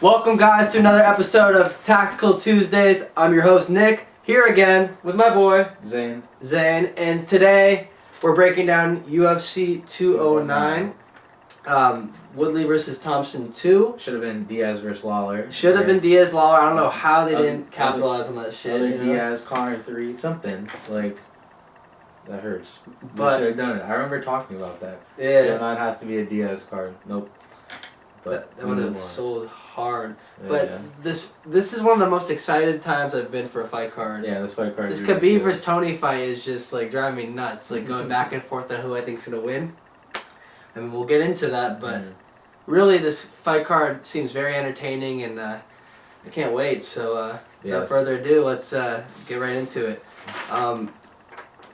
Welcome guys to another episode of Tactical Tuesdays. I'm your host Nick, here again with my boy Zane, and today we're breaking down UFC 209, Woodley versus Thompson 2. Should have been Diaz versus Lawler. Should have been Diaz Lawler. I don't know how they didn't capitalize on that shit. Other Diaz, Connor 3, something like that hurts. But should have done it. I remember talking about that. yeah, 209 has to be a Diaz card. Nope. But that would have sold hard. Yeah, But yeah. this is one of the most excited times I've been for a fight card. Yeah, this fight card. This Khabib versus Tony fight is just like driving me nuts. Like going back and forth on who I think's gonna win. I mean, we'll get into that, but really, this fight card seems very entertaining, and I can't wait. So, without further ado, let's get right into it.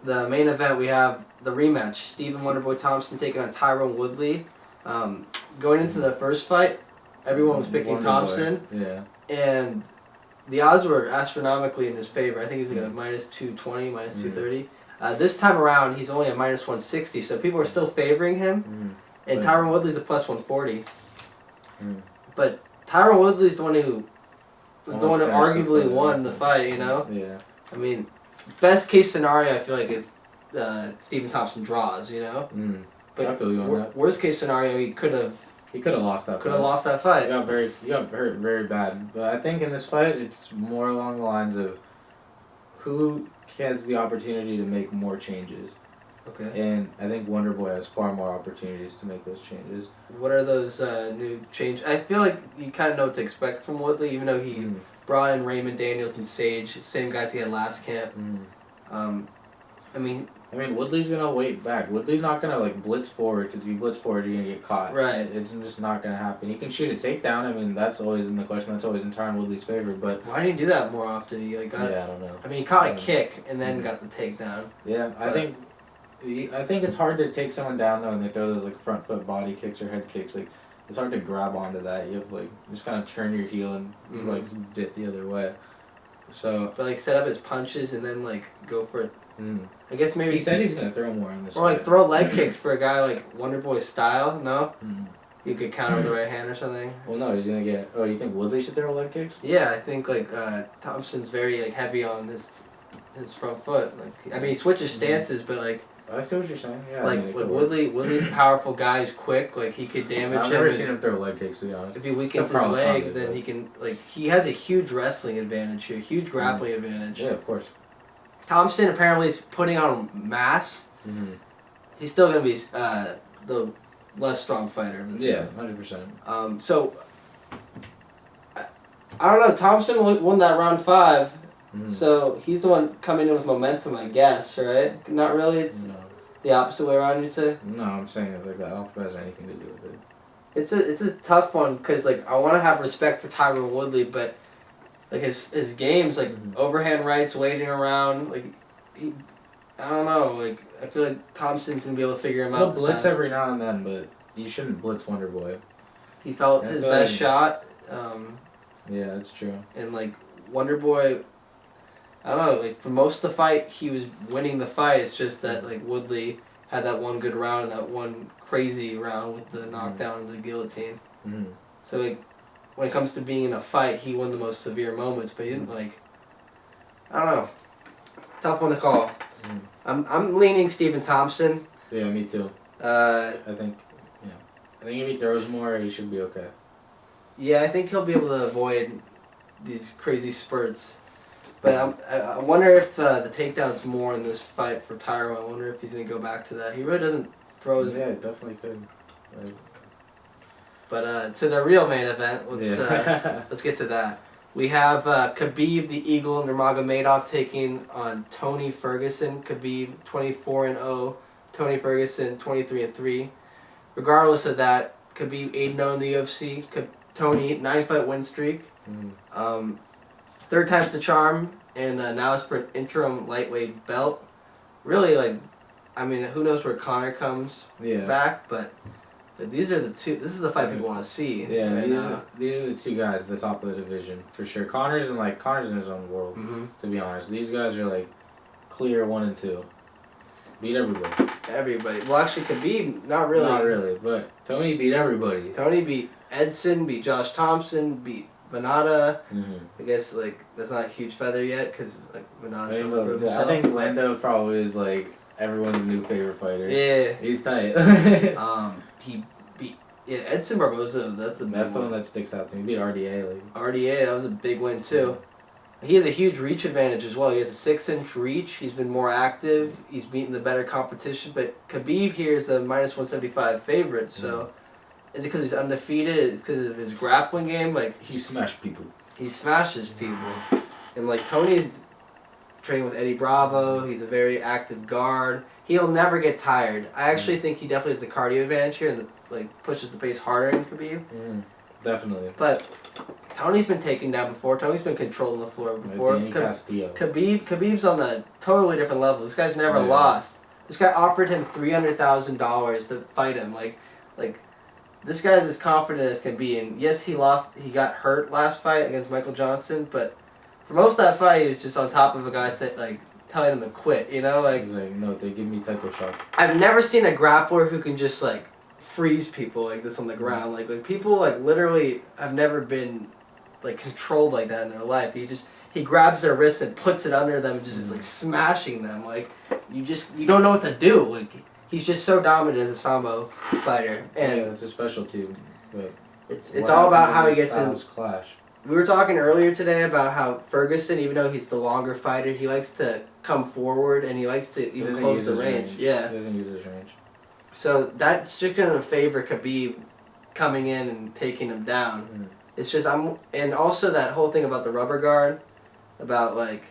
The main event, we have the rematch: Stephen Wonderboy Thompson taking on Tyron Woodley. Going into the first fight, everyone was picking Thompson. Yeah. And the odds were astronomically in his favor. I think he's like a minus 220, minus 230. This time around, he's only a minus 160, so people are still favoring him. And Tyron Woodley's a plus 140. But Tyron Woodley's the one who was the one who arguably won the fight, you know? Yeah. I mean, best case scenario, I feel like it's Stephen Thompson draws, you know? But I feel you on that. Worst case scenario, he could have lost that. Could have lost that fight. He got hurt very bad. But I think in this fight, it's more along the lines of who has the opportunity to make more changes. Okay. And I think Wonderboy has far more opportunities to make those changes. What are those new changes? I feel like you kind of know what to expect from Woodley, even though he brought in Raymond Daniels and Sage, same guys he had last camp. I mean, Woodley's gonna wait back. Woodley's not gonna like blitz forward, because if you blitz forward, you're gonna get caught. Right. It's just not gonna happen. He can shoot a takedown. I mean, that's always in the question. That's always in Tyron Woodley's favor. But why didn't he do that more often? He like got, yeah, I don't know. I mean, he caught a kick and then got the takedown. Yeah, I think it's hard to take someone down though, and they throw those like front foot body kicks or head kicks. Like it's hard to grab onto that. You have like just kind of turn your heel and like dip the other way. So. But like set up his punches and then like go for it. I guess maybe he said he's gonna throw more in this. Or like throw leg kicks for a guy like Wonderboy style. No, you could counter with the right hand or something. Well, no, he's gonna get. Oh, you think Woodley should throw leg kicks? Yeah, I think like Thompson's very like heavy on his front foot. Like I mean, he switches stances, but like. I see what you're saying. Yeah. Like Woodley's a powerful guy. He's quick. Like he could damage him. I've never seen him throw leg kicks, to be honest. If he weakens his leg, then he can he has a huge wrestling advantage here, huge grappling advantage. Yeah, of course. Thompson apparently is putting on mass. He's still gonna be the less strong fighter. Yeah, 100%. So I don't know. Thompson won that round 5, so he's the one coming in with momentum, I guess. Right? Not really. It's the opposite way around. You'd say. No, I'm saying it's like that. I don't think it has anything to do with it. It's a tough one because like I want to have respect for Tyron Woodley, but. Like his games, like overhand rights, waiting around, like I don't know, like I feel like Thompson's gonna be able to figure him out. He'll blitz every now and then, but you shouldn't blitz Wonderboy. He felt his best shot. Yeah, that's true. And like Wonderboy, I don't know, like for most of the fight, he was winning the fight. It's just that like Woodley had that one good round and that one crazy round with the knockdown and the guillotine. So like. When it comes to being in a fight, he won the most severe moments, but he didn't like. I don't know. Tough one to call. I'm leaning Stephen Thompson. Yeah, me too. I think if he throws more, he should be okay. Yeah, I think he'll be able to avoid these crazy spurts. But I wonder if the takedown's more in this fight for Tyron. I wonder if he's gonna go back to that. He really doesn't throw his. Yeah, definitely could. But to the real main event, let's get to that. We have Khabib the Eagle Nurmagomedov taking on Tony Ferguson. Khabib 24-0, Tony Ferguson 23-3. Regardless of that, Khabib 8-0 in the UFC. Tony 9-fight win streak. Third time's the charm, and now it's for an interim lightweight belt. Really, like, I mean, who knows where Connor comes back, but these are the two. This is the fight people want to see. Yeah, these are the two guys at the top of the division for sure. Connor's in his own world. To be honest, these guys are like clear 1 and 2. Beat everybody. Everybody. Well, actually, Khabib, not really. Not really, but Tony beat everybody. Tony beat Edson beat Josh Thompson, beat Vannata. Mm-hmm. I guess like that's not a huge feather yet because like Vannata still proved I himself. think Lando probably is like everyone's new favorite fighter. Yeah. He's tight. He beat Edson Barboza. That's the one that sticks out to me. He beat RDA. RDA. That was a big win too. He has a huge reach advantage as well. He has a 6-inch reach. He's been more active. He's beaten the better competition. But Khabib here is the minus 175 favorite. So, is it because he's undefeated? Is it because of his grappling game? Like he smashed people. He smashes people. And like Tony's training with Eddie Bravo. He's a very active guard. He'll never get tired. I actually think he definitely has the cardio advantage here and like pushes the pace harder in Khabib. Definitely. But Tony's been taken down before. Tony's been controlling the floor before. Khabib's on a totally different level. This guy's never lost. This guy offered him $300,000 to fight him. Like this guy's as confident as can be. And yes, he lost. He got hurt last fight against Michael Johnson. But for most of that fight, he was just on top of a guy like telling him to quit. You know, like he's like, no, they give me title shot. I've never seen a grappler who can just like freeze people like this on the ground. Like people like literally have never been like controlled like that in their life. He grabs their wrist and puts it under them and just is like smashing them. Like you don't know what to do. Like he's just so dominant as a sambo fighter. And it's a specialty. But it's all about how he gets in. Clash. We were talking earlier today about how Ferguson, even though he's the longer fighter, he likes to come forward and he likes to even close the range. Yeah. He doesn't use his range. So that's just going to favor Khabib coming in and taking him down. It's just and also that whole thing about the rubber guard, about like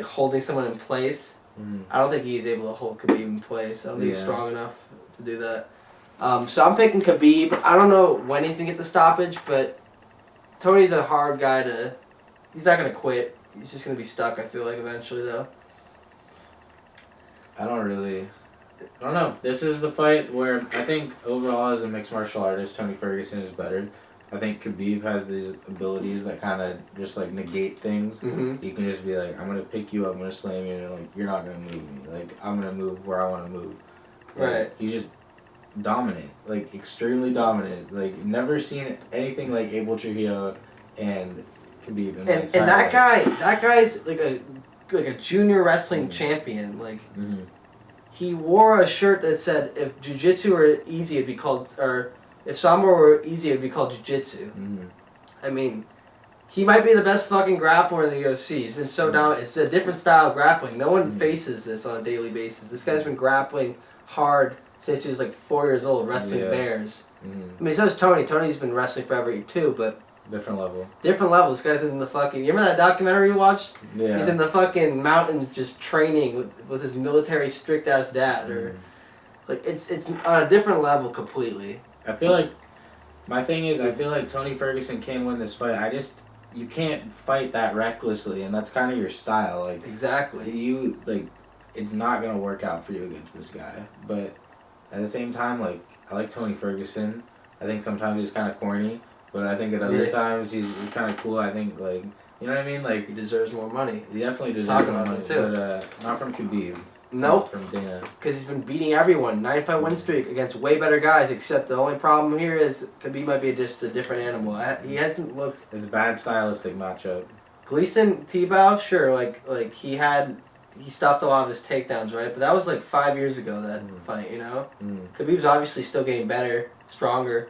holding someone in place. I don't think he's able to hold Khabib in place. I don't think he's strong enough to do that. So I'm picking Khabib. I don't know when he's gonna get the stoppage, but Tony's a hard guy to. He's not gonna quit. He's just gonna be stuck. I feel like eventually though. I don't know. This is the fight where I think overall as a mixed martial artist, Tony Ferguson is better. I think Khabib has these abilities that kind of just like negate things. He can just be like, I'm gonna pick you up, I'm gonna slam you, and like you're not gonna move me. Like I'm gonna move where I want to move. Right. He's just dominant, like extremely dominant. Like never seen anything like Abel Trujillo and Khabib. And that guy's like a junior wrestling champion. Like he wore a shirt that said if jiu-jitsu were easy, it'd be called if sambo were easy, it'd be called jiu-jitsu. I mean, he might be the best fucking grappler in the UFC. He's been so down. It's a different style of grappling. No one faces this on a daily basis. This guy's been grappling hard since he was like 4 years old, wrestling bears. I mean, so is Tony. Tony's been wrestling forever too, but different level. This guy's in the fucking. You remember that documentary you watched? Yeah. He's in the fucking mountains just training with his military strict ass dad, or like it's on a different level completely. I feel like my thing is I feel like Tony Ferguson can win this fight. You can't fight that recklessly, and that's kind of your style. Like exactly. It's not gonna work out for you against this guy. But at the same time, like I like Tony Ferguson. I think sometimes he's kind of corny, but I think at other times he's kind of cool. I think like you know what I mean. Like he deserves more money. He definitely deserves more money too. But not from Khabib. Nope. From Dana. Because he's been beating everyone. 9-5 win streak against way better guys, except the only problem here is Khabib might be just a different animal. He hasn't looked... It's a bad stylistic matchup. Gleason, T-Bow, sure, like he stuffed a lot of his takedowns, right? But that was like 5 years ago, that fight, you know? Khabib's obviously still getting better, stronger.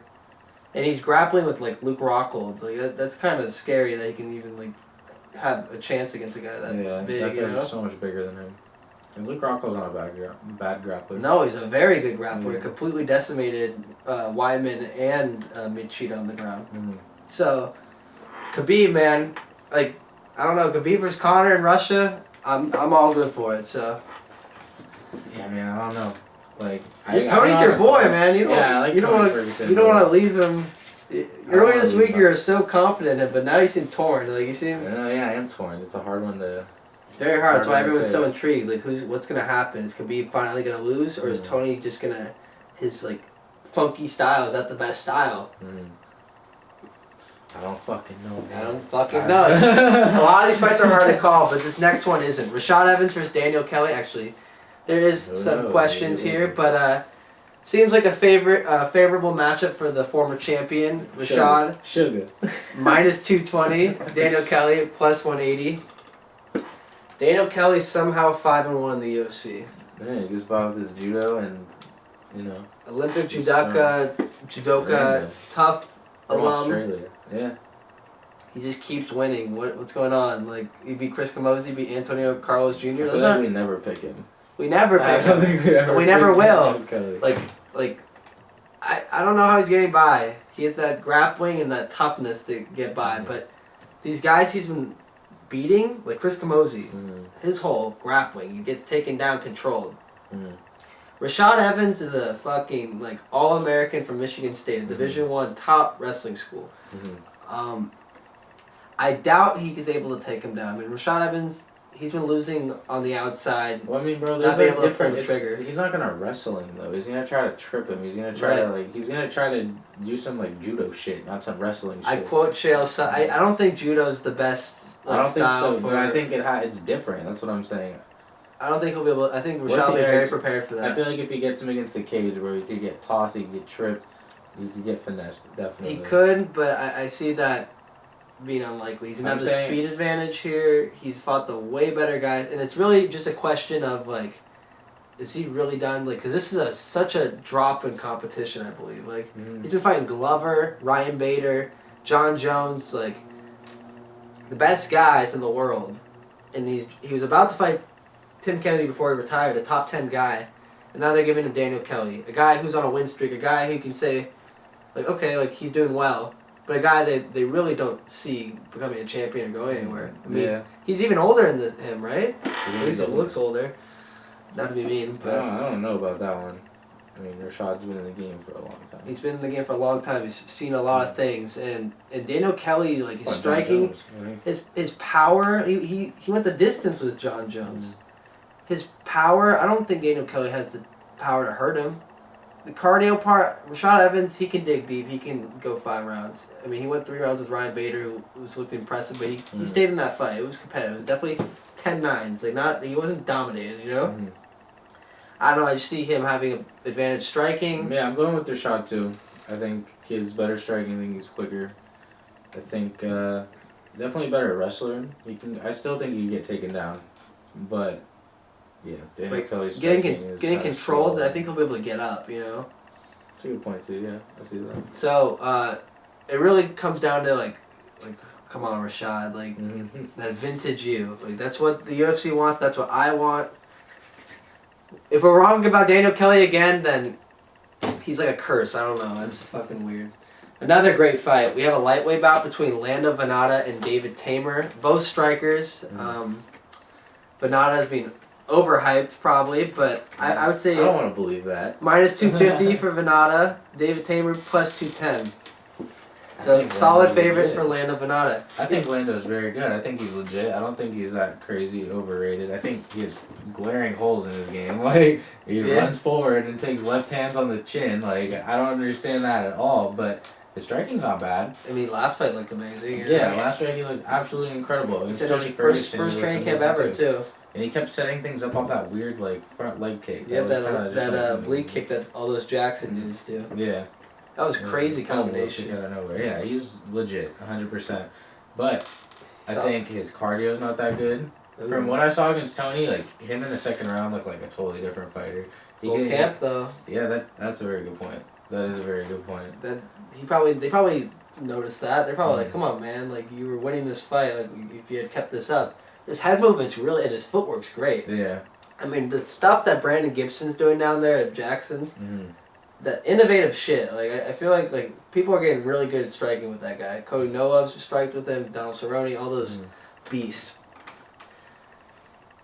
And he's grappling with like Luke Rockhold. Like that's kind of scary that he can even like have a chance against a guy that big, that you know? so much bigger than him. And Luke Rockhold's not a bad grappler. No, he's a very good grappler. Completely decimated Wyman and Machida on the ground. So, Khabib, man, like I don't know, Khabib versus Conor in Russia. I'm all good for it. So. Yeah, man, I don't know. Like Tony's your boy, man. You don't want to leave him. Earlier this week, you were so confident, but now you seem torn. Like you seem. Yeah, I am torn. It's a hard one to. It's very hard. That's why everyone's so intrigued. Like, what's gonna happen? Is Khabib finally gonna lose, or is Tony just gonna his like funky style? Is that the best style? I don't fucking know. Man. I don't fucking know. A lot of these fights are hard to call, but this next one isn't. Rashad Evans versus Daniel Kelly. Actually, there is some questions here, but Seems like a favorable matchup for the former champion, Rashad. Sugar. Minus 220. Daniel Kelly, plus 180. Daniel Kelly somehow 5-1 in the UFC. Yeah, he goes by with his judo and, Olympic judoka, tough from alum. Australia. Yeah. He just keeps winning. What's going on? Like, he beat Chris Camozzi, he beat Antonio Carlos Jr. I feel like we never pick him. We never pick I don't him. think we ever. We never will. Kelly. I don't know how he's getting by. He has that grappling and that toughness to get by, but these guys he's been beating, like Chris Camozzi, his whole grappling, he gets taken down, controlled. Rashad Evans is a fucking All-American from Michigan State, Division I top wrestling school. I doubt he is able to take him down. I mean, Rashad Evans, he's been losing on the outside. Well, I mean, bro, not there's being able to pull the trigger. He's not gonna wrestle him though. He's gonna try to trip him. He's gonna try to do some judo shit, not some wrestling shit. I quote Chael. I don't think judo's the best. I don't think so, for, but I think it's different. That's what I'm saying. I don't think he'll be able. I think Rashad will be very prepared for that. I feel like if he gets him against the cage, where he could get tossed, he could get tripped, he could get finessed. Definitely. He could, but I see that being unlikely. He's gonna have the speed advantage here. He's fought the way better guys, and it's really just a question of is he really done? Because this is such a drop in competition. I believe. He's been fighting Glover, Ryan Bader, John Jones, the best guys in the world, and he was about to fight Tim Kennedy before he retired, a top 10 guy, and now they're giving him Daniel Kelly, a guy who's on a win streak, a guy who can say, he's doing well, but a guy that they really don't see becoming a champion or going anywhere. I mean, he's even older than him, right? At least he looks older. Not to be mean, but I don't know about that one. I mean, Rashad's been in the game for a long time. He's been in the game for a long time. He's seen a lot of things, and Daniel Kelly, his striking, his power. He went the distance with John Jones. His power, I don't think Daniel Kelly has the power to hurt him. The cardio part, Rashad Evans, he can dig deep. He can go 5 rounds. I mean, he went 3 rounds with Ryan Bader, who was looking impressive, but he stayed in that fight. It was competitive. It was definitely 10-9s. He wasn't dominated, I don't know. I just see him having an advantage striking. Yeah, I'm going with Rashad too. I think he's better striking. I think he's quicker. I think definitely better wrestler. I still think he can get taken down, but yeah, Daniel Kelly's getting controlled. I think he'll be able to get up. That's a good point too. Yeah, I see that. So it really comes down to come on, Rashad, that vintage you. That's what the UFC wants. That's what I want. If we're wrong about Daniel Kelly again, then he's like a curse. I don't know. That's fucking weird. Another great fight. We have a lightweight bout between Lando Vannata and David Teymur. Both strikers. Vannata's been overhyped probably, but I would say... I don't want to believe that. Minus 250 for Vannata. David Teymur plus 210. So, solid favorite for Lando Vannata. I think Lando's very good. I think he's legit. I don't think he's that crazy overrated. I think he has glaring holes in his game. He runs forward and takes left hands on the chin. I don't understand that at all, but his striking's not bad. I mean, last fight looked amazing. Yeah, last fight he looked absolutely incredible. He said it was his first training camp ever, too. And he kept setting things up off that weird, front leg kick. Yeah, that oblique kick that all those Jackson dudes do. Yeah. That was crazy combination. Out of nowhere. Yeah, he's legit, 100%. But I think his cardio's not that good. Ooh. From what I saw against Tony, him in the second round looked like a totally different fighter. Full camp though. Yeah, that's a very good point. That is a very good point. They probably noticed that. They're probably come on, man, you were winning this fight. If you had kept this up, his head movement's really and his footwork's great. Yeah. I mean, the stuff that Brandon Gibson's doing down there at Jackson's. Mm-hmm. That innovative shit. I feel like people are getting really good at striking with that guy. Cody Nolov's striked with him, Donald Cerrone, all those beasts.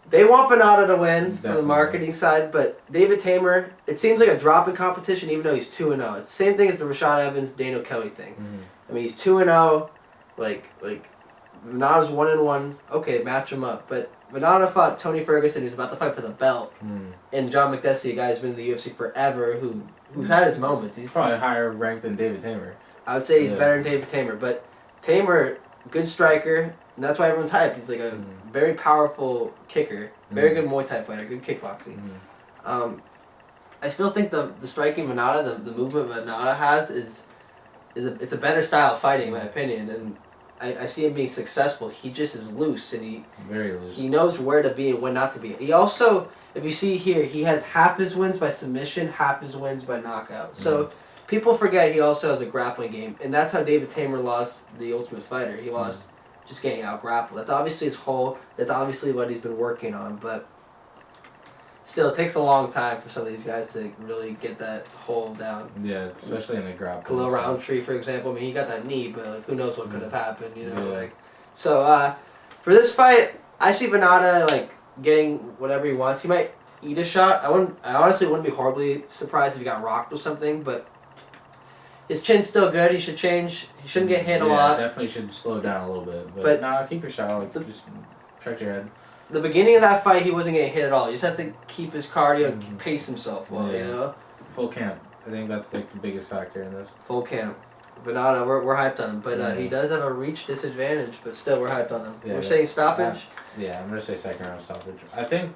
They want Vannata to win from the marketing side, but David Teymur, it seems like a drop in competition even though he's 2-0. It's the same thing as the Rashad Evans, Daniel Kelly thing. I mean, he's 2-0, Vannata's 1-1. Okay, match him up. But Vannata fought Tony Ferguson, who's about to fight for the belt, and John McDessie, a guy who's been in the UFC forever, who's had his moments. He's probably higher ranked than David Teymur. I would say he's better than David Teymur, but Teymur, good striker, and that's why everyone's hyped. He's a very powerful kicker, very good Muay Thai fighter, good kickboxing. I still think the striking Vannata, the movement Vannata has it's a better style of fighting in my opinion, and I see him being successful. He just is loose, and very loose. He knows where to be and when not to be. He also, if you see here, he has half his wins by submission, half his wins by knockout. So people forget he also has a grappling game, and that's how David Teymur lost the Ultimate Fighter. He lost just getting out grappled. That's obviously his whole. That's obviously what he's been working on, but still, it takes a long time for some of these guys to really get that hold down. Yeah, especially in the grappling. Khalil Roundtree, for example, I mean, he got that knee, but like, who knows what could have happened, you know? Like, so for this fight, I see Vannata like getting whatever he wants. He might eat a shot. I honestly wouldn't be horribly surprised if he got rocked or something, but his chin's still good. He should change. He shouldn't get hit a lot. Definitely should slow down a little bit. But nah, keep your shot. Like, just check your head. The beginning of that fight, he wasn't getting hit at all. He just has to keep his cardio and pace himself well, you know? Full camp. I think that's like the biggest factor in this. Full camp. Vannata, we're hyped on him. But he does have a reach disadvantage, but still we're hyped on him. Yeah, we're saying stoppage? I'm going to say second round stoppage. I think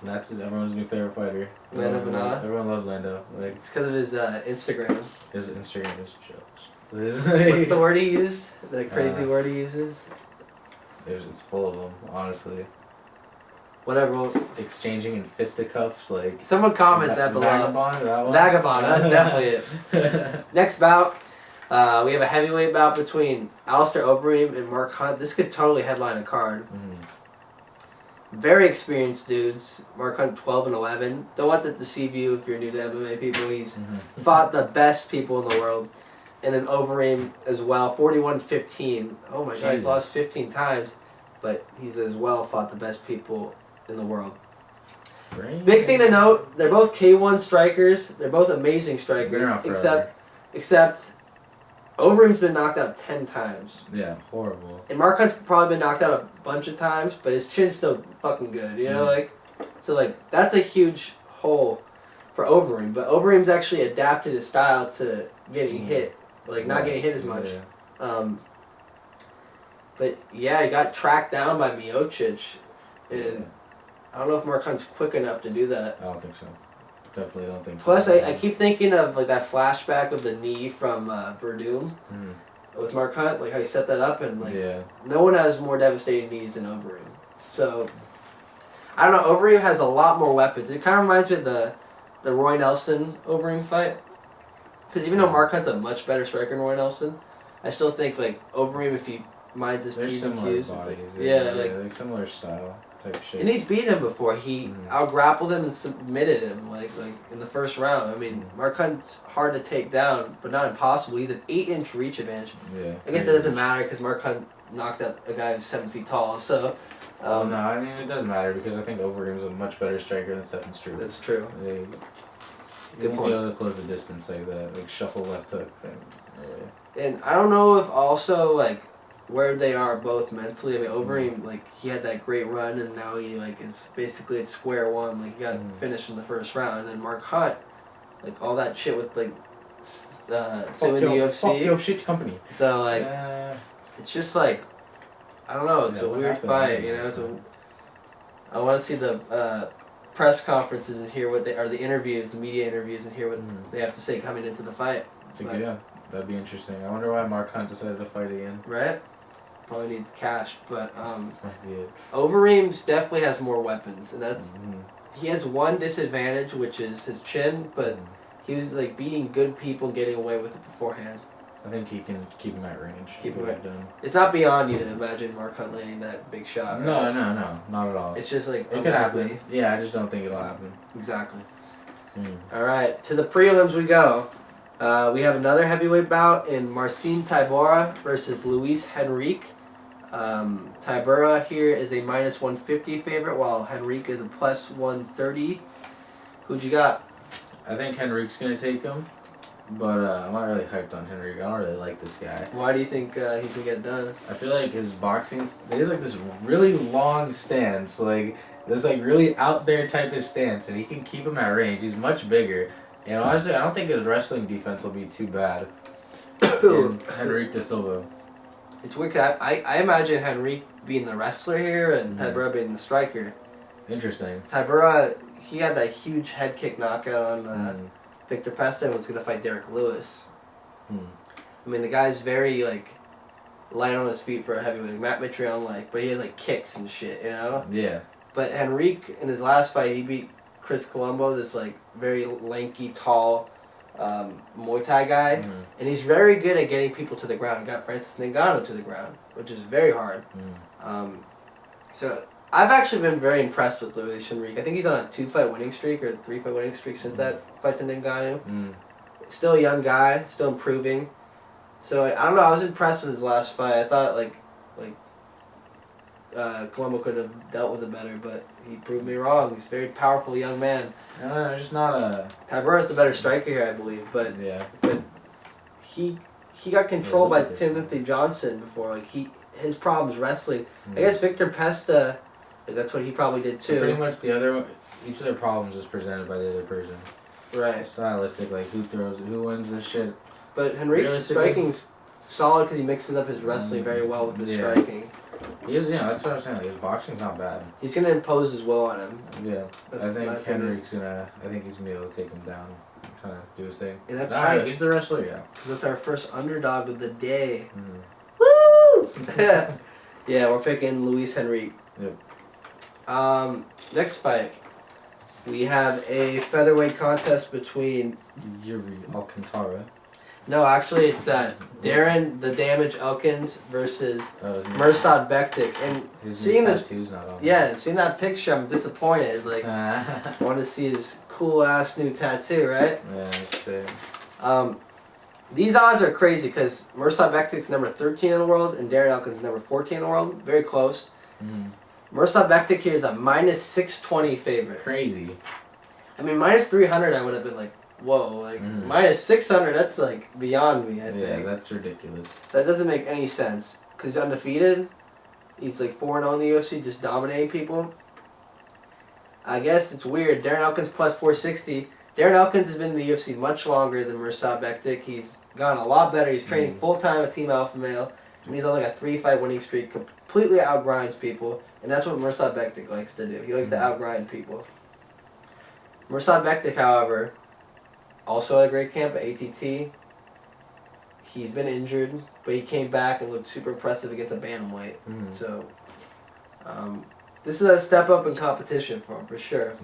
that's everyone's new favorite fighter. Lando Vannata? Everyone loves Lando. Like, it's because of his Instagram. His Instagram is jokes. What's the word he used? The crazy word he uses? It's full of them, honestly. Whatever. Exchanging in fisticuffs, like... Someone comment that below. Vagabond, that one? Vagabond, that's definitely it. Next bout, we have a heavyweight bout between Alistair Overeem and Mark Hunt. This could totally headline a card. Very experienced dudes. Mark Hunt 12-11. Don't want that to deceive you if you're new to MMA people. He's fought the best people in the world. And then Overeem as well, 41-15. Oh my God, he's lost 15 times. But he's as well fought the best people in the world. Big thing to note, they're both K1 strikers. They're both amazing strikers. Except Overeem's been knocked out 10 times. Yeah, horrible. And Mark Hunt's probably been knocked out a bunch of times, but his chin's still fucking good, you know? So that's a huge hole for Overeem. But Overeem's actually adapted his style to getting hit. Not getting hit as much. But yeah, he got tracked down by Miocic, and I don't know if Mark Hunt's quick enough to do that. I don't think so. Definitely don't think so. Plus, I keep thinking of that flashback of the knee from Verdum with Mark Hunt, how he set that up, and no one has more devastating knees than Overeem. So I don't know. Overeem has a lot more weapons. It kind of reminds me of the Roy Nelson Overeem fight, because even though Mark Hunt's a much better striker than Roy Nelson, I still think Overeem, if he minds his P's and Q's. Bodies. Like similar style type shit. And he's beat him before. He out-grappled him and submitted him like in the first round. I mean, Mark Hunt's hard to take down, but not impossible. He's an 8-inch reach advantage. Yeah. I guess that doesn't matter because Mark Hunt knocked out a guy who's 7 feet tall. So. No, I mean it does matter because I think Overeem's a much better striker than Stephen Struve. That's true. Good point. Be able to close the distance like that, shuffle left hook thing. And I don't know if also where they are both mentally. I mean, Overeem, he had that great run, and now he, is basically at square one. He got finished in the first round. And then Mark Hunt, all that shit with, suing the UFC. Fuck your shit company. So, it's just, I don't know. It's a weird fight, you know? I want to see the press conferences and hear what the interviews, the media interviews, and hear what they have to say coming into the fight. Yeah, that'd be interesting. I wonder why Mark Hunt decided to fight again. Right? Probably needs cash, but Overeem definitely has more weapons, and that's he has one disadvantage, which is his chin, but he was beating good people and getting away with it beforehand. I think he can keep him at range. Keep him at done. It's not beyond you to imagine Mark Hunt landing that big shot. Right? No, not at all. It's just it could happen. Yeah, I just don't think it'll happen. Exactly. All right, to the prelims we go. We have another heavyweight bout in Marcin Tybura versus Luis Henrique. Tybura here is a -150 favorite, while Henrique is a +130. Who'd you got? I think Henrique's gonna take him, but I'm not really hyped on Henrique. I don't really like this guy. Why do you think he's gonna get it done? I feel like his boxing, he has this really long stance, this really out there type of stance, and he can keep him at range. He's much bigger. And honestly, I don't think his wrestling defense will be too bad. Henrique de Silva. It's weird. I imagine Henrique being the wrestler here and Tybura being the striker. Interesting. Tybura, he had that huge head kick knockout on Victor Pesta and was going to fight Derek Lewis. I mean, the guy's very, like, light on his feet for a heavyweight. Matt Mitrione, but he has, like, kicks and shit, you know? Yeah. But Henrique, in his last fight, he beat Chris Colombo, this, like, very lanky, tall Muay Thai guy. And he's very good at getting people to the ground. He got Francis Ngannou to the ground, which is very hard. So I've actually been very impressed with Luis Henrique. I think he's on a 2-fight winning streak or 3-fight winning streak since that fight to Ngannou. Still a young guy, still improving. So I don't know. I was impressed with his last fight. I thought Colombo could have dealt with it better, but he proved me wrong. He's a very powerful young man. I don't know. Just not a. Tybura's the better striker here, I believe, but yeah. But he got controlled by Timothy Johnson before. His problems wrestling. I guess Victor Pesta, that's what he probably did too. Pretty much each of their problems is presented by the other person. Right. Stylistic, who wins this shit. But Henrique's striking's solid because he mixes up his wrestling very well with his striking. He is, that's what I'm saying. His boxing's not bad. He's gonna impose his will on him. Yeah, I think Henrique's he's gonna be able to take him down, trying to do his thing. And that's he's the wrestler, yeah. That's our first underdog of the day. Woo! Yeah, we're picking Luis Henrique. Yep. Next fight, we have a featherweight contest between Iuri Alcantara. No, actually, it's Darren the Damage Elkins versus Mirsad Bektic. And seeing this, seeing that picture, I'm disappointed. I want to see his cool ass new tattoo, right? Yeah, that's it. These odds are crazy because Mirsad Bektic's number 13 in the world and Darren Elkins number 14 in the world. Very close. Mirsad Bektic here is a minus 620 favorite. Crazy. I mean, minus 300, I would have been like, whoa, minus 600, that's beyond me, I think. Yeah, that's ridiculous. That doesn't make any sense. Because he's undefeated. He's 4-0 in the UFC, just dominating people. I guess it's weird. Darren Elkins plus 460. Darren Elkins has been in the UFC much longer than Mirsad Bektic. He's gotten a lot better. He's training full-time with Team Alpha Male. And he's on a 3-fight winning streak. Completely outgrinds people. And that's what Mirsad Bektic likes to do. He likes to outgrind people. Mirsad Bektic, however, also had a great camp at ATT. He's been injured, but he came back and looked super impressive against a bantamweight. So, this is a step up in competition for him, for sure.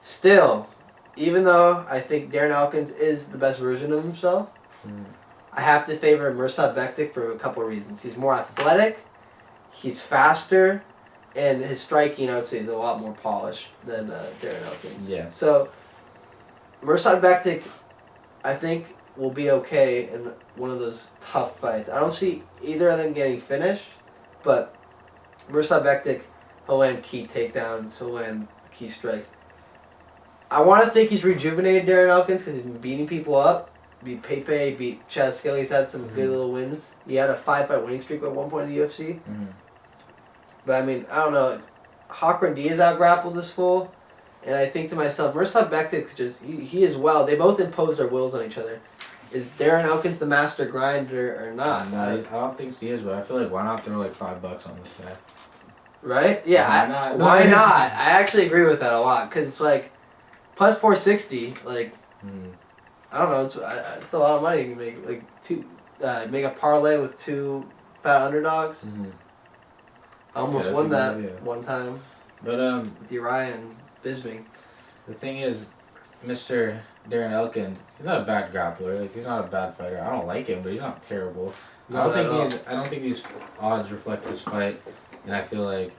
Still, even though I think Darren Elkins is the best version of himself, I have to favor Mirsad Bektic for a couple of reasons. He's more athletic, he's faster, and his striking, I would say, is a lot more polished than Darren Elkins. Yeah. So, Mirsad Bektic, I think, will be okay in one of those tough fights. I don't see either of them getting finished, but Mirsad Bektic, he'll land key takedowns, he'll land key strikes. I want to think he's rejuvenated Darren Elkins because he's been beating people up. Beat Pepe, beat Chad Skelly. He's had some good little wins. He had a 5-fight winning streak at one point in the UFC. But I mean, I don't know. Hakran Diaz out-grappled this fool. And I think to myself, Mirsad Bektic's just, he is well. They both impose their wills on each other. Is Darren Elkins the master grinder or not? No, I don't think he is, but I feel why not throw $5 on this guy? Right? Yeah. Why not? I actually agree with that a lot. Because it's plus 460, I don't know, it's a lot of money. You can make, make a parlay with 2 fat underdogs. I almost won that one time. But, with Uriah and Bisbee. The thing is, Mr. Darren Elkins, he's not a bad grappler. He's not a bad fighter. I don't like him, but he's not terrible. I don't think these odds reflect this fight, and I feel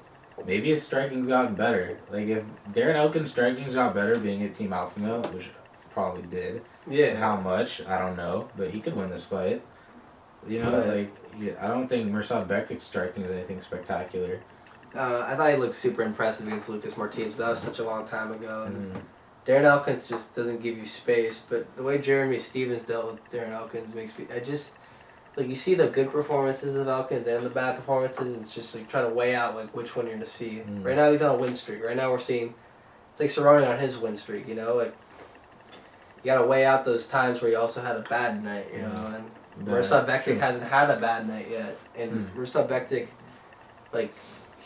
maybe his striking's gotten better. If Darren Elkins' striking's got better being at Team Alpha Male, which probably did. Yeah. How much? I don't know, but he could win this fight. I don't think Mirsad Bektic's striking is anything spectacular. I thought he looked super impressive against Lucas Martinez, but that was such a long time ago. And Darren Elkins just doesn't give you space. But the way Jeremy Stevens dealt with Darren Elkins makes me... you see the good performances of Elkins and the bad performances, and it's just trying to weigh out which one you're going to see. Right now he's on a win streak. Right now we're seeing... It's Cerrone on his win streak, you know? You got to weigh out those times where you also had a bad night, you know? And Mirsad Bektic hasn't had a bad night yet. And Mirsad Bektic,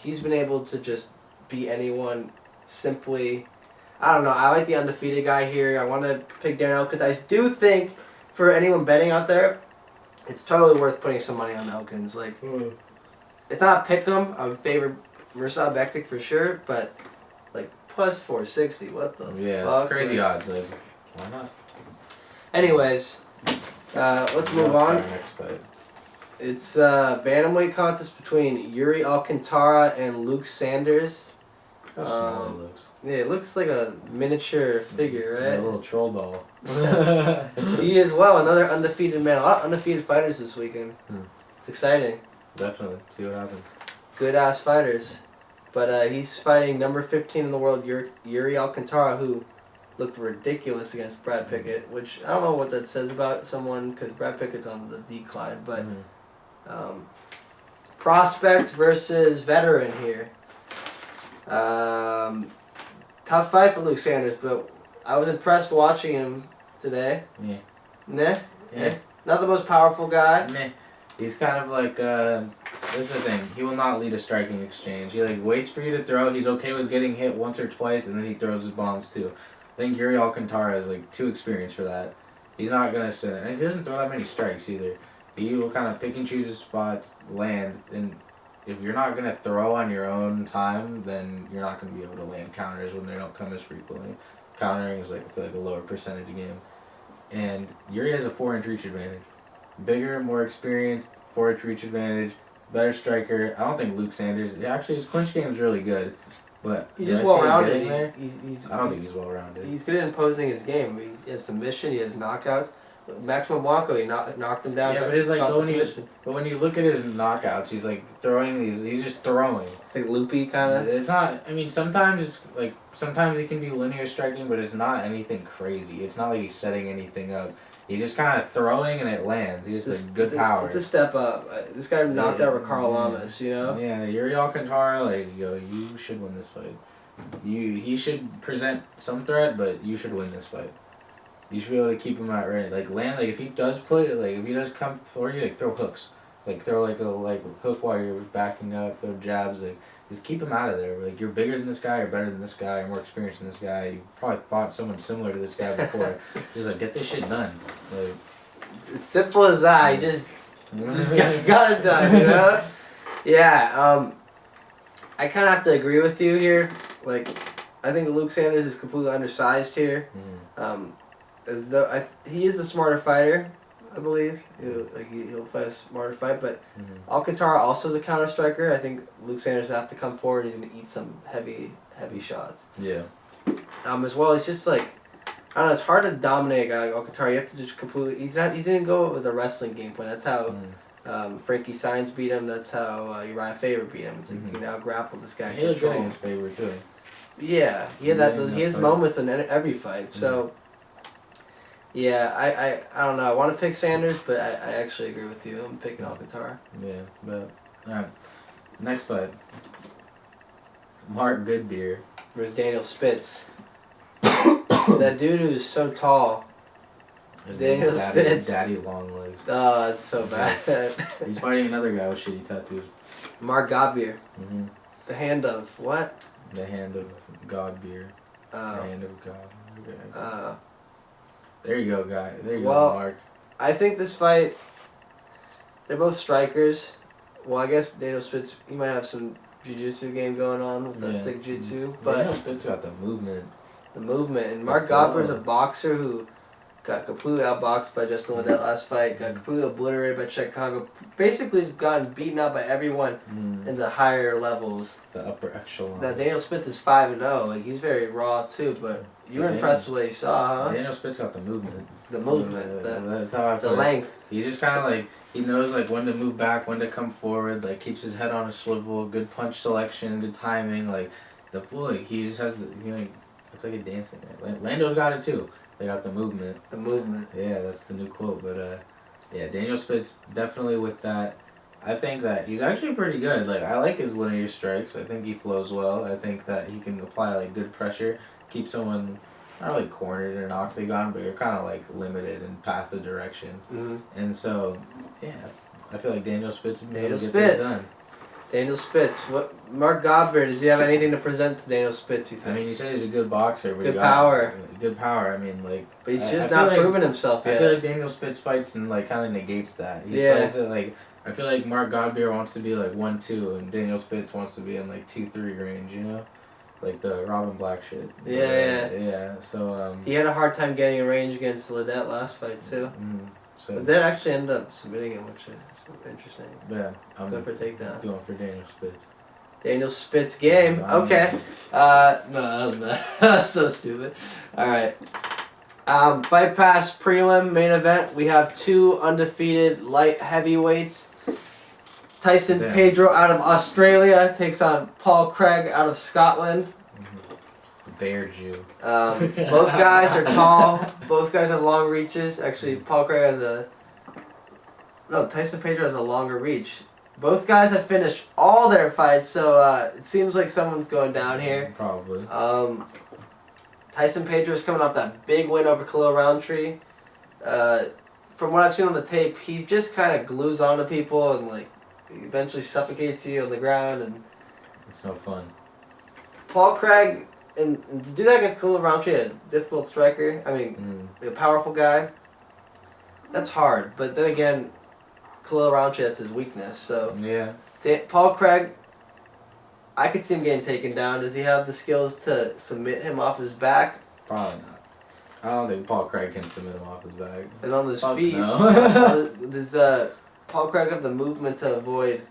he's been able to just beat anyone simply, I don't know. I like the undefeated guy here. I want to pick Darren Elkins. I do think for anyone betting out there, it's totally worth putting some money on Elkins. Like, it's not a pick 'em. I would favor Mirsad Bektic for sure, but like plus 460. What the fuck? Crazy odds. Like, why not? Anyways, let's move on. Next fight. It's a bantamweight contest between Iuri Alcantara and Luke Sanders. How small it looks. Yeah, it looks like a miniature figure, right? A little troll doll. He is, well, another undefeated man. A lot of undefeated fighters this weekend. It's exciting. Definitely. See what happens. Good ass fighters. But he's fighting number 15 in the world, Iuri Alcantara, who looked ridiculous against Brad Pickett, which I don't know what that says about someone because Brad Pickett's on the decline. But prospect versus veteran here. Tough fight for Luke Sanders, but I was impressed watching him today. Yeah. Nah? Yeah. Not the most powerful guy. Meh. He's kind of like, this is the thing, he will not lead a striking exchange. He like waits for you to throw, he's okay with getting hit once or twice, and then he throws his bombs too. I think Iuri Alcantara is like too experienced for that. He's not going to sit there. And he doesn't throw that many strikes either. He will kind of pick and choose his spots, land, and if you're not going to throw on your own time, then you're not going to be able to land counters when they don't come as frequently. Countering is like, I feel like a lower percentage game. And Iuri has a 4-inch reach advantage. Bigger, more experienced, 4-inch reach advantage, better striker. I don't think Luke Sanders, actually his clinch game is really good. But he's just well-rounded. I don't think he's well-rounded. He's good at imposing his game. He has submission, he has knockouts. Maximo Blanco, he knocked him down. Yeah, but it's like when you look at his knockouts, he's like throwing these. He's just throwing. It's like loopy kind of. It's not. I mean, sometimes it's like sometimes it can be linear striking, but it's not anything crazy. It's not like he's setting anything up. He's just kind of throwing and it lands. He's just like good power. It's a step up. This guy knocked out Ricardo Lamas, you know. Yeah, Iuri Alcantara, like you should win this fight. He should present some threat, but you should win this fight. You should be able to keep him at range. Like land, like if he does put it, like if he does come for you, like throw hooks, like throw like a hook while you're backing up, throw jabs, like just keep him out of there. Like you're bigger than this guy, you're better than this guy, you're more experienced than this guy. You probably fought someone similar to this guy before. Just like get this shit done. Like it's simple as that. You just got it done, you know. Yeah. I kind of have to agree with you here. Like, I think Luke Sanders is completely undersized here. As though he is the smarter fighter, I believe. He'll fight a smarter fight, but Alcantara also is a counter striker. I think Luke Sanders will have to come forward. He's gonna eat some heavy shots. Yeah. As well, it's just like I don't know. It's hard to dominate a guy like Alcantara. You have to just completely. He's gonna go with a wrestling game plan. That's how Frankie Saenz beat him. That's how Uriah Faber beat him. It's like you can now grapple this guy. He was good against Faber too. Yeah, he had that. He has moments in every fight. So. Yeah, I don't know. I want to pick Sanders, but I actually agree with you. I'm picking Alcantara. Yeah, but alright. Next fight. Mark Godbeer versus Daniel Spitz. That dude who's so tall. Daniel Spitz. Daddy long legs. Oh, that's so bad. He's fighting another guy with shitty tattoos. Mark Godbeer. The hand of what? The hand of Godbeer. The hand of God. There you go, guy. There you go, Mark. I think this fight, they're both strikers. Well, I guess Daniel Spitz, he might have some jiu-jitsu game going on with that sick jiu-jitsu. But Daniel Spitz got the movement. And Mark Godbeer's a boxer who got completely outboxed by Justin with that last fight. Got completely obliterated by Chicago. Basically, he's gotten beaten up by everyone in the higher levels. The upper echelon. Now, Daniel Spitz is 5-0. Like, he's very raw, too, but... You were impressed with what you saw, huh? Daniel Spitz got the movement. The movement. That's how I feel. The length. He's just kind of like, he knows like when to move back, when to come forward, like keeps his head on a swivel, good punch selection, good timing, like the full, like he just has the, it's like a dancing man. Lando's got it too. They got the movement. The movement. Yeah, that's the new quote. But yeah, Daniel Spitz definitely with that. I think that he's actually pretty good. Like I like his linear strikes. I think he flows well. I think that he can apply like good pressure. Keep someone not really cornered in an octagon, but you're kind of like limited in path of direction. And so, yeah, I feel like Daniel Spitz would be able to get that done. Daniel Spitz. What Mark Godbeer, does he have anything to present to Daniel Spitz, you think? I mean, you said he's a good boxer, but good power. Good power. I mean, like. But he's just not proven himself yet. I feel like Daniel Spitz fights and like kind of negates that. He fights it like. I feel like Mark Godbeer wants to be like 1-2, and Daniel Spitz wants to be in like 2-3 range. You know, like the Robin Black shit. Yeah. So. He had a hard time getting a range against Ledet last fight too. So. But that actually ended up submitting him, which is interesting. Yeah, I'm going for takedown. Going for Daniel Spitz. Daniel Spitz game. Okay. No, that was bad. That's so stupid. All right. Fight Pass prelim main event. We have 2 undefeated light heavyweights. Tyson Pedro out of Australia takes on Paul Craig out of Scotland. Bear Jew. Both guys are tall. Both guys have long reaches. Actually, Paul Craig has Tyson Pedro has a longer reach. Both guys have finished all their fights, so it seems like someone's going down here. Probably. Tyson Pedro is coming off that big win over Khalil Roundtree. From what I've seen on the tape, he just kind of glues onto people and like eventually suffocates you on the ground, and it's no fun. Paul Craig, and to do that against Khalil Roundtree, a difficult striker. I mean, a powerful guy. That's hard, but then again, Khalil Roundtree, that's his weakness. So yeah, Paul Craig, I could see him getting taken down. Does he have the skills to submit him off his back? Probably not. I don't think Paul Craig can submit him off his back. And on his feet, no. does Paul Craig have the movement to avoid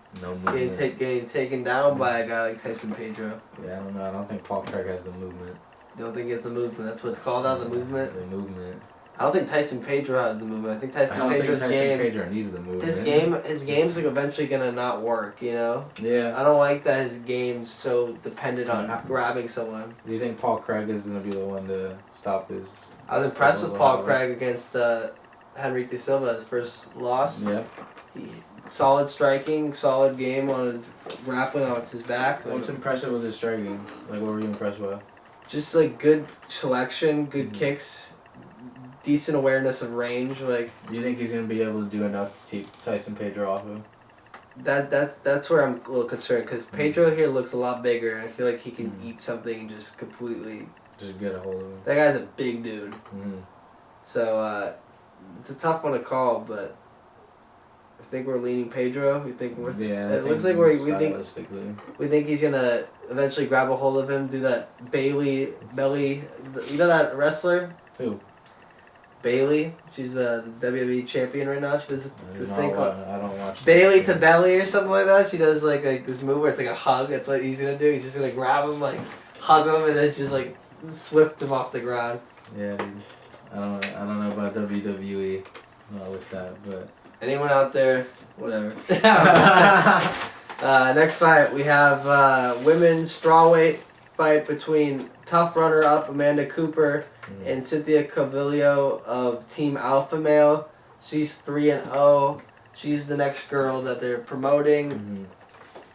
getting taken down by a guy like Tyson Pedro? Yeah, I don't know. I don't think Paul Craig has the movement. You don't think he has the movement? That's what it's called out, the movement? The movement. I don't think Tyson Pedro has the movement. I think Tyson Pedro needs the movement. His game's like eventually gonna not work, you know? Yeah. I don't like that his game's so dependent on grabbing someone. Do you think Paul Craig is gonna be the one to stop his? I was impressed with Paul Craig against Henrique de Silva, his first loss. Yeah. Solid striking, solid game on his grappling off his back. What's impressive with his striking? Like, what were you impressed with? Just like good selection, good kicks, decent awareness of range. Like, do you think he's gonna be able to do enough to keep Tyson Pedro off him? That's where I'm a little concerned, because Pedro here looks a lot bigger. I feel like he can eat something and just completely just get a hold of him. That guy's a big dude. So it's a tough one to call, but I think we're leaning Pedro. We think we're it looks like we think he's gonna eventually grab a hold of him, do that belly. You know that wrestler? Who? Bailey. She's a WWE champion right now. She does this thing called I don't watch Bailey to belly or something like that. She does like this move where it's like a hug. That's what he's gonna do. He's just gonna grab him, like hug him, and then just like swift him off the ground. Yeah, dude. I don't know about WWE. Not with that, but anyone out there, whatever. Next fight we have women's strawweight fight between tough runner-up Amanda Cooper and Cynthia Calvillo of Team Alpha Male. She's 3-0. She's the next girl that they're promoting.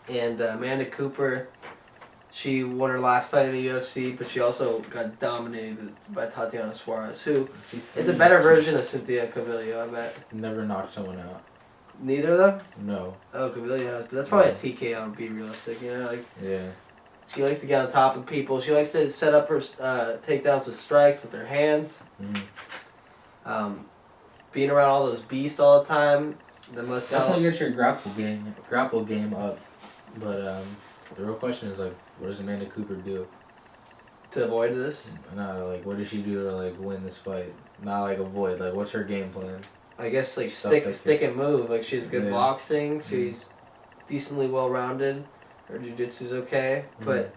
And Amanda Cooper, she won her last fight in the UFC, but she also got dominated by Tatiana Suarez, who is a better version of Cynthia Calvillo, I bet. Never knocked someone out. Neither of them? No. Oh, Calvillo has, but that's probably a TKO to be realistic, you know? Like, yeah. She likes to get on top of people. She likes to set up her takedowns with strikes with her hands. Being around all those beasts all the time, that must help. Definitely get your grapple game up. But the real question is, like, what does Amanda Cooper do to avoid this? No, like, what does she do to like win this fight? Not like avoid. Like, what's her game plan? I guess like stick and move. Like, she's good boxing. She's decently well rounded. Her jiu-jitsu's okay, but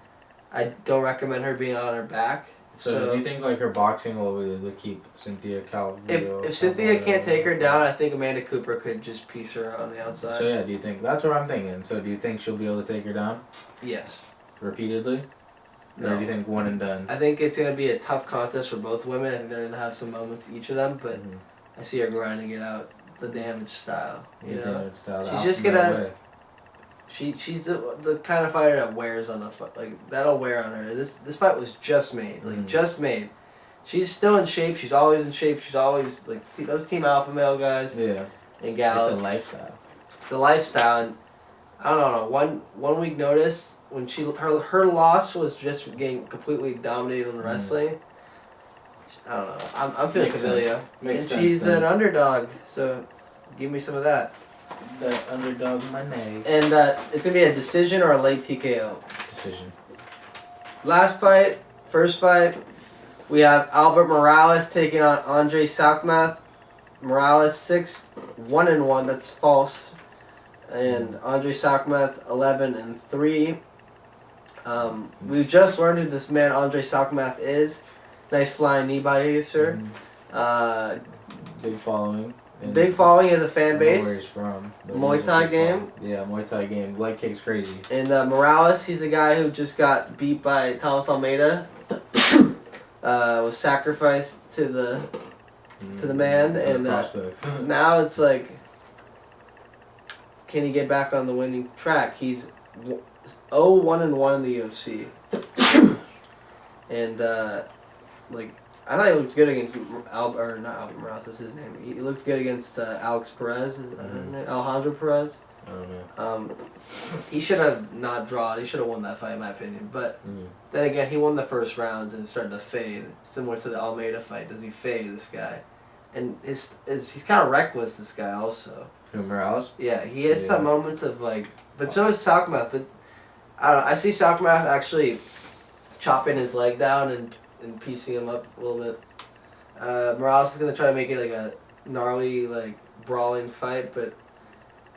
I don't recommend her being on her back. So do you think like her boxing will be able to keep Cynthia Calvillo? If Cynthia can't take her down, I think Amanda Cooper could just piece her on the outside. So yeah, do you think that's what I'm thinking? So do you think she'll be able to take her down? Yes. Repeatedly? No. Or do you think one and done? I think it's gonna be a tough contest for both women. I think they're gonna have some moments each of them, but I see her grinding it out the damage style. You know, she's just gonna. She's the kind of fighter that wears on the fight. Like, that'll wear on her. This fight was just made. Like, just made. She's still in shape. She's always in shape. She's always, like, those Team Alpha Male guys. Yeah. And gals. It's a lifestyle. It's a lifestyle. I don't know. One week notice when her loss was just getting completely dominated on the wrestling. I don't know. I'm feeling Calvillo. And she's an underdog, so give me some of that. The underdog money. And it's gonna be a decision or a late TKO. Decision. Last fight, first fight, we have Albert Morales taking on Andre Soukhamthath. Morales 6-1-1. That's false. And Andre Soukhamthath 11-3. We've just learned who this man Andre Soukhamthath is. Nice flying knee by you, sir. Big following. Big following as a fan base. Where he's from. Muay Thai game. Yeah, Muay Thai game. Leg kick's crazy. And Morales, he's the guy who just got beat by Thomas Almeida. Was sacrificed to the man, and now it's like, can he get back on the winning track? He's 0-1-1 in the UFC, and like I thought he looked good against not Albert Morales. That's his name. He looked good against Alex Perez, Alejandro Perez. I don't know. He should have not drawn. He should have won that fight, in my opinion. But then again, he won the first rounds and started to fade, similar to the Almeida fight. Does he fade, this guy? And he's kind of reckless, this guy also. Who, Morales? Yeah, he has some moments of like, but so is Soukhamthath. But I don't know. I see Soukhamthath actually chopping his leg down and piecing him up a little bit. Morales is gonna try to make it like a gnarly, like brawling fight, but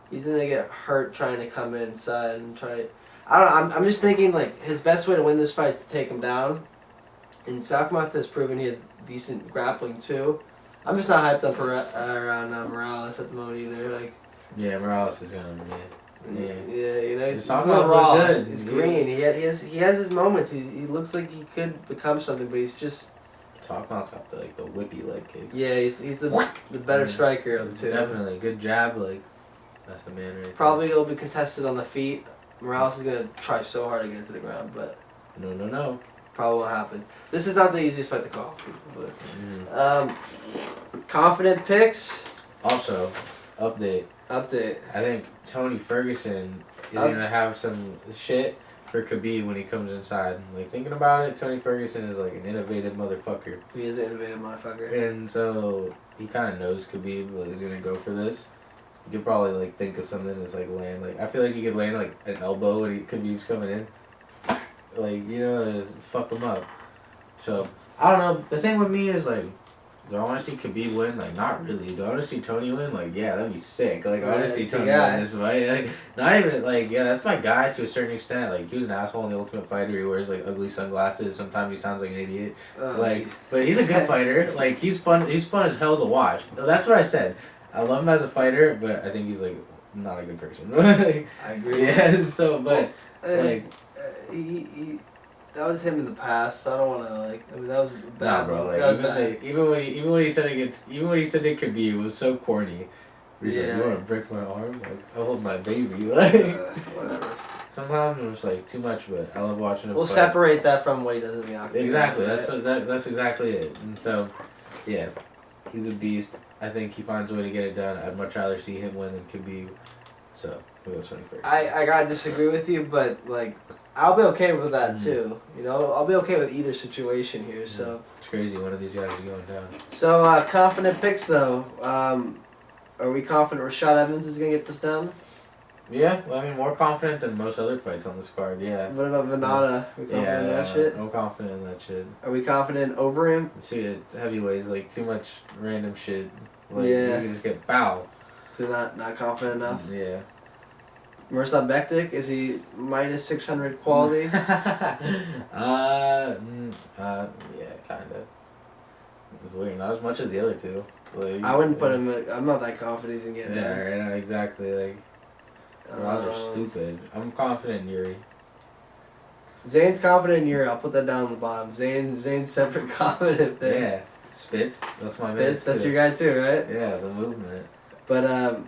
he's gonna get hurt trying to come inside and try. I don't know. I'm just thinking like his best way to win this fight is to take him down. And Soukhamthath has proven he has decent grappling too. I'm just not hyped up around Morales at the moment either. Like. Yeah, Morales is gonna. Yeah, you know, he's not raw. Good. He's green. He has his moments. He looks like he could become something, but he's just. Soukhamthath's got the whippy leg kicks. Yeah, he's the better striker of the two. Definitely good jab. Like that's the man right there. Probably it'll be contested on the feet. Morales is gonna try so hard to get to the ground, but. No. Probably won't happen. This is not the easiest fight to call, people. But confident picks. Also, update. I think Tony Ferguson is gonna have some shit for Khabib when he comes inside. Like thinking about it, Tony Ferguson is like an innovative motherfucker. He is an innovative motherfucker. And so he kind of knows Khabib like, is gonna go for this. You could probably like think of something that's like land. Like I feel like he could land like an elbow when Khabib's coming in. Like just fuck him up. So I don't know. The thing with me is like. Do I want to see Khabib win? Like, not really. Do I want to see Tony win? Like, yeah, that'd be sick. Like, I want to see Tony win this fight. Like, not even, like, yeah, that's my guy to a certain extent. Like, he was an asshole in The Ultimate Fighter. He wears, like, ugly sunglasses. Sometimes he sounds like an idiot. But he's a good fighter. Like, he's fun as hell to watch. That's what I said. I love him as a fighter, but I think he's, like, not a good person. I agree. Yeah, so, but, that was him in the past, so I don't want to that was bad. Nah, bro. Like, that was bad. Even when he said it could be, it was so corny. He's like, you want to break my arm? Like, I hold my baby. Like, whatever. Sometimes it was like too much, but I love watching him. We'll separate that from what he does in the octagon. Exactly. That's exactly it. And so, yeah, he's a beast. I think he finds a way to get it done. I'd much rather see him win than Khabib. So we go 21st. I gotta disagree with you, but like. I'll be okay with that too. I'll be okay with either situation here. So it's crazy. One of these guys is going down. So confident picks though. Are we confident Rashad Evans is gonna get this done? Yeah, well, I mean more confident than most other fights on this card. Yeah. What about Vannata? I'm confident in that shit. Are we confident in Overeem? See, it's heavyweights like too much random shit. Like, you can just get bow. So not confident enough. Yeah. Mirsad Bektic, is he minus 600 quality? Yeah, kind of. It's weird, not as much as the other two. Like, I wouldn't put him. I'm not that confident he's gonna get there. Yeah, right. Exactly. Like, odds are stupid. I'm confident in Iuri. Zane's confident in Iuri. I'll put that down on the bottom. Zane's separate confident thing. Yeah, Spitz. That's my man. Spitz. That's your guy too, right? Yeah, the movement. But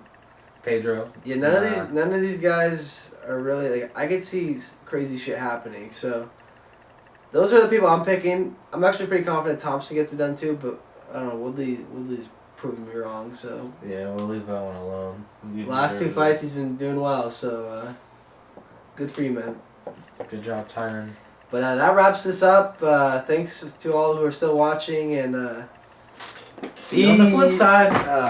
Pedro. Yeah, none of these guys are really like. I could see crazy shit happening. So those are the people I'm picking. I'm actually pretty confident Thompson gets it done too, but I don't know. Woodley's proving me wrong. So yeah, we'll leave that one alone. Last two fights he's been doing well. So Good for you, man. Good job, Tyron. But that wraps this up. Thanks to all who are still watching, and see you on the flip side.